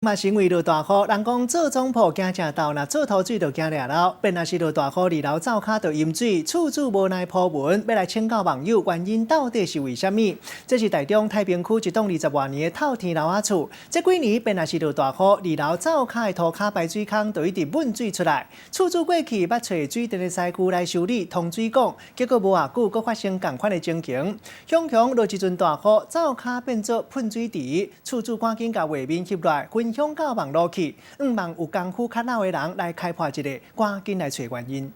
嘛是因为落大雨，人讲做总铺惊正斗，那做土水就惊掠漏。变若是落大雨，二楼灶骹就淹水，厝主无奈破文，要来请教网友原因到底是为虾米？这是台中太平区一栋20多年的透天楼仔厝，这几年变若是落大雨，二楼灶骹的涂骹排水孔就一直闷水出来。厝主过去捌找水电的师傅来修理通水管，结果无偌久，佫发生同款的情形。雄落一阵大雨，灶骹变做喷水池，厝主赶紧甲画面翕来，分享到网络去，望有功夫较老的人来开破一个，赶紧来找原因。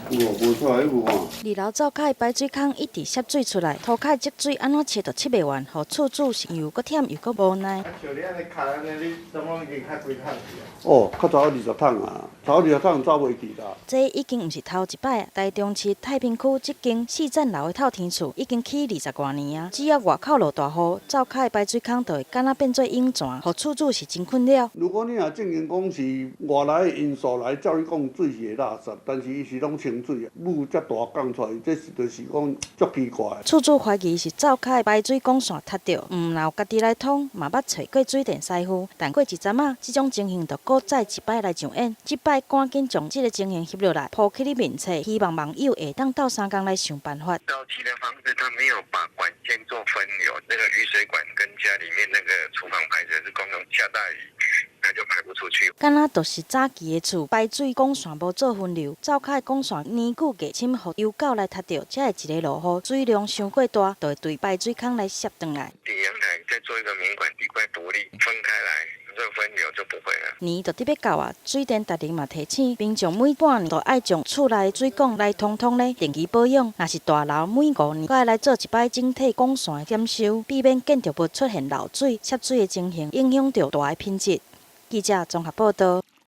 有无出来有啊？二楼灶骹排水孔一直渗水出来，涂骹积水安怎切都切袂完，互厝主是又搁忝又搁无奈。像你安尼卡安尼，你总共已经开几桶去啊？哦，较早20桶啊，头20桶走袂去啦。这已经毋是头一摆，台中市太平区这间4层楼的透天厝已经起20多年啊。只要外口落大雨，灶骹的排水孔就会敢若变做涌泉，互厝主是真困扰。如果你若证明讲是外来的因素来，照你讲水是会垃圾，但是伊是拢清水，雾遮大降出来，这是就是讲足奇怪。厝主怀疑是灶骹的排水管线塌掉，毋然有家己来通，嘛捌找过水电师傅，但过一阵仔，这种情形就搁再一摆来上演。这摆赶紧将这个情形翕落来，铺起你面册，希望网友会当斗3工来想办法。早期的房子，它没有把管线做分流，那个雨水管跟家里面那个厨房排水是共用，下大雨那就排不出去。敢若就是早期的厝排水管线无做分流，灶骹的管线年久月深，互油垢来塌掉，才会一个落雨，水量伤过大，就会对排水孔来摄转来。底阳台再做一个明管地块独立分开来。这分流就不会了。年就得要到啊，水电达人嘛提醒，平常每半年都爱将厝内水管来通通咧定期保养。若是大楼每5年，该来做一摆整体管线的检修，避免建筑物出现漏水、渗水的情形，影响到大的品质。记者综合报道。